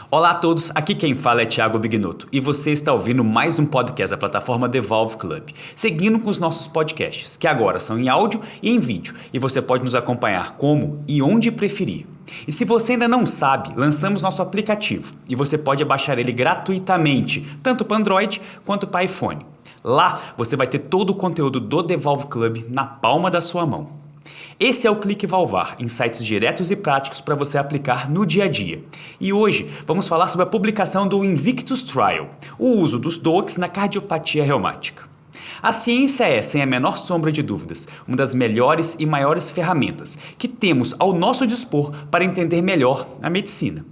Olá a todos, aqui quem fala é Thiago Bignotto e você está ouvindo mais um podcast da plataforma Devolve Club, seguindo com os nossos podcasts, que agora são em áudio e em vídeo, e você pode nos acompanhar como e onde preferir. E se você ainda não sabe, lançamos nosso aplicativo e você pode baixar ele gratuitamente, tanto para Android quanto para iPhone. Lá você vai ter todo o conteúdo do Devolve Club na palma da sua mão. Esse é o Clique Valvar, insights diretos e práticos para você aplicar no dia a dia. E hoje vamos falar sobre a publicação do Invictus Trial, o uso dos DOACs na cardiopatia reumática. A ciência é, sem a menor sombra de dúvidas, uma das melhores e maiores ferramentas que temos ao nosso dispor para entender melhor a medicina.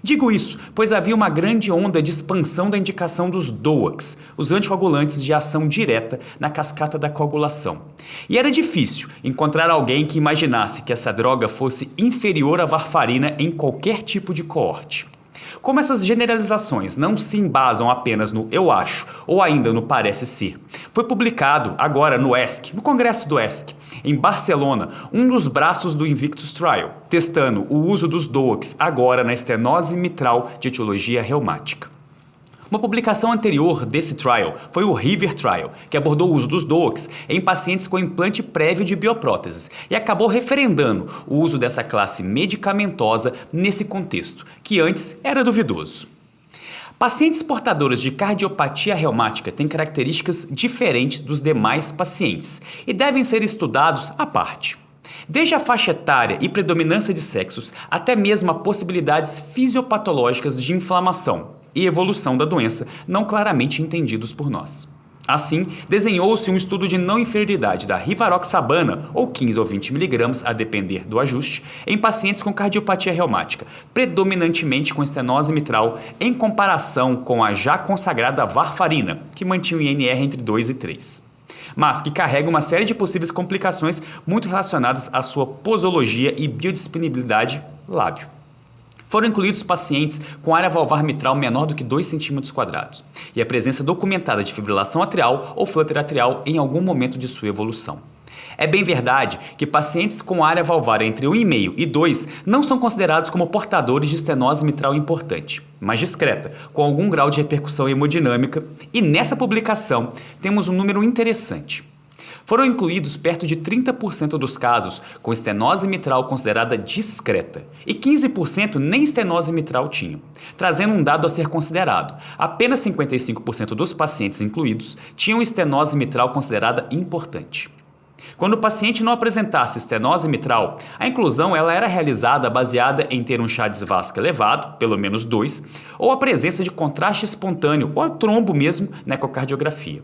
Digo isso, pois havia uma grande onda de expansão da indicação dos DOACs, os anticoagulantes de ação direta na cascata da coagulação. E era difícil encontrar alguém que imaginasse que essa droga fosse inferior à varfarina em qualquer tipo de coorte. Como essas generalizações não se embasam apenas no eu acho ou ainda no parece ser, foi publicado agora no ESC, no congresso do ESC, em Barcelona, um dos braços do Invictus Trial, testando o uso dos DOACs agora na estenose mitral de etiologia reumática. Uma publicação anterior desse trial foi o River Trial, que abordou o uso dos DOACs em pacientes com implante prévio de biopróteses e acabou referendando o uso dessa classe medicamentosa nesse contexto, que antes era duvidoso. Pacientes portadores de cardiopatia reumática têm características diferentes dos demais pacientes e devem ser estudados à parte. Desde a faixa etária e predominância de sexos, até mesmo a possibilidades fisiopatológicas de inflamação e evolução da doença, não claramente entendidos por nós. Assim, desenhou-se um estudo de não inferioridade da rivaroxabana, ou 15 ou 20 mg, a depender do ajuste, em pacientes com cardiopatia reumática, predominantemente com estenose mitral, em comparação com a já consagrada varfarina, que mantinha o INR entre 2 e 3. Mas que carrega uma série de possíveis complicações muito relacionadas à sua posologia e biodisponibilidade lábio. Foram incluídos pacientes com área valvar mitral menor do que 2 cm² e a presença documentada de fibrilação atrial ou flutter atrial em algum momento de sua evolução. É bem verdade que pacientes com área valvar entre 1,5 e 2 não são considerados como portadores de estenose mitral importante, mas discreta, com algum grau de repercussão hemodinâmica, e nessa publicação temos um número interessante. Foram incluídos perto de 30% dos casos com estenose mitral considerada discreta e 15% nem estenose mitral tinham, trazendo um dado a ser considerado. Apenas 55% dos pacientes incluídos tinham estenose mitral considerada importante. Quando o paciente não apresentasse estenose mitral, a inclusão era realizada baseada em ter um Chades vasco elevado, pelo menos 2, ou a presença de contraste espontâneo ou a trombo mesmo na ecocardiografia.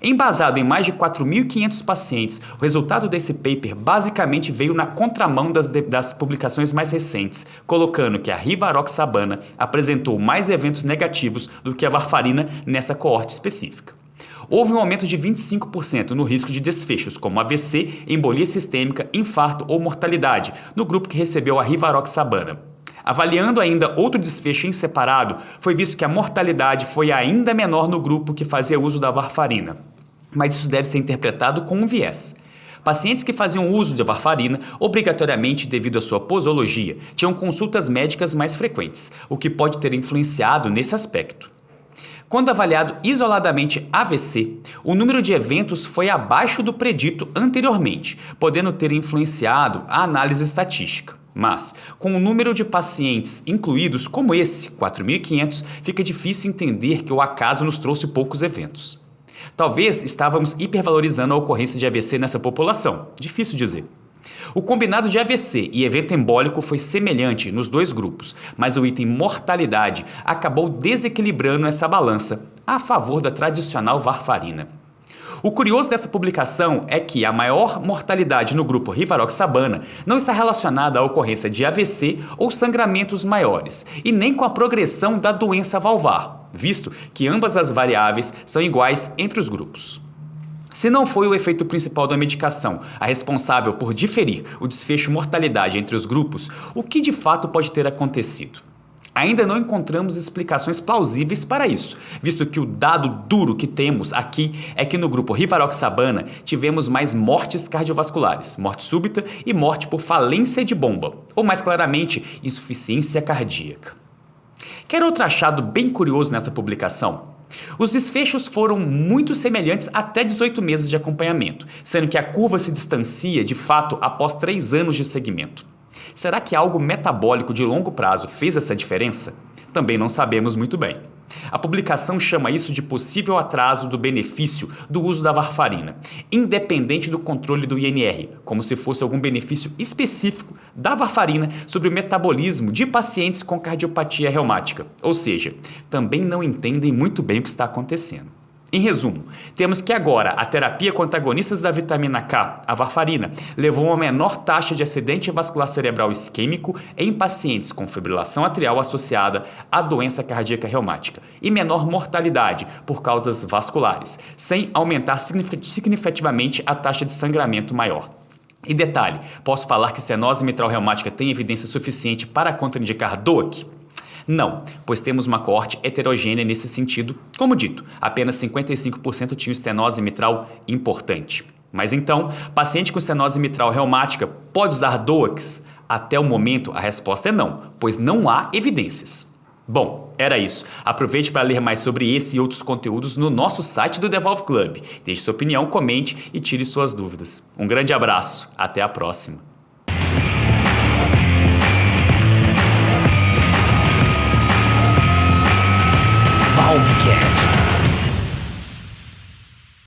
Embasado em mais de 4.500 pacientes, o resultado desse paper basicamente veio na contramão das publicações mais recentes, colocando que a rivaroxabana apresentou mais eventos negativos do que a varfarina nessa coorte específica. Houve um aumento de 25% no risco de desfechos como AVC, embolia sistêmica, infarto ou mortalidade no grupo que recebeu a rivaroxabana. Avaliando ainda outro desfecho em separado, foi visto que a mortalidade foi ainda menor no grupo que fazia uso da varfarina. Mas isso deve ser interpretado com um viés. Pacientes que faziam uso de varfarina, obrigatoriamente devido à sua posologia, tinham consultas médicas mais frequentes, o que pode ter influenciado nesse aspecto. Quando avaliado isoladamente AVC, o número de eventos foi abaixo do predito anteriormente, podendo ter influenciado a análise estatística. Mas, com o número de pacientes incluídos como esse, 4.500, fica difícil entender que o acaso nos trouxe poucos eventos. Talvez estávamos hipervalorizando a ocorrência de AVC nessa população, difícil dizer. O combinado de AVC e evento embólico foi semelhante nos dois grupos, mas o item mortalidade acabou desequilibrando essa balança a favor da tradicional varfarina. O curioso dessa publicação é que a maior mortalidade no grupo rivaroxabana não está relacionada à ocorrência de AVC ou sangramentos maiores, e nem com a progressão da doença valvar, visto que ambas as variáveis são iguais entre os grupos. Se não foi o efeito principal da medicação a responsável por diferir o desfecho mortalidade entre os grupos, o que de fato pode ter acontecido? Ainda não encontramos explicações plausíveis para isso, visto que o dado duro que temos aqui é que no grupo rivaroxabana tivemos mais mortes cardiovasculares, morte súbita e morte por falência de bomba, ou mais claramente, insuficiência cardíaca. Quer outro achado bem curioso nessa publicação? Os desfechos foram muito semelhantes até 18 meses de acompanhamento, sendo que a curva se distancia de fato após 3 anos de segmento. Será que algo metabólico de longo prazo fez essa diferença? Também não sabemos muito bem. A publicação chama isso de possível atraso do benefício do uso da varfarina, independente do controle do INR, como se fosse algum benefício específico da varfarina sobre o metabolismo de pacientes com cardiopatia reumática. Ou seja, também não entendem muito bem o que está acontecendo. Em resumo, temos que agora a terapia com antagonistas da vitamina K, a varfarina, levou a uma menor taxa de acidente vascular cerebral isquêmico em pacientes com fibrilação atrial associada à doença cardíaca reumática e menor mortalidade por causas vasculares, sem aumentar significativamente a taxa de sangramento maior. E detalhe, posso falar que estenose mitral reumática tem evidência suficiente para contraindicar DOAC? Não, pois temos uma coorte heterogênea nesse sentido. Como dito, apenas 55% tinham estenose mitral importante. Mas então, paciente com estenose mitral reumática pode usar DOACs? Até o momento, a resposta é não, pois não há evidências. Bom, era isso. Aproveite para ler mais sobre esse e outros conteúdos no nosso site do Devolve Club. Deixe sua opinião, comente e tire suas dúvidas. Um grande abraço. Até a próxima.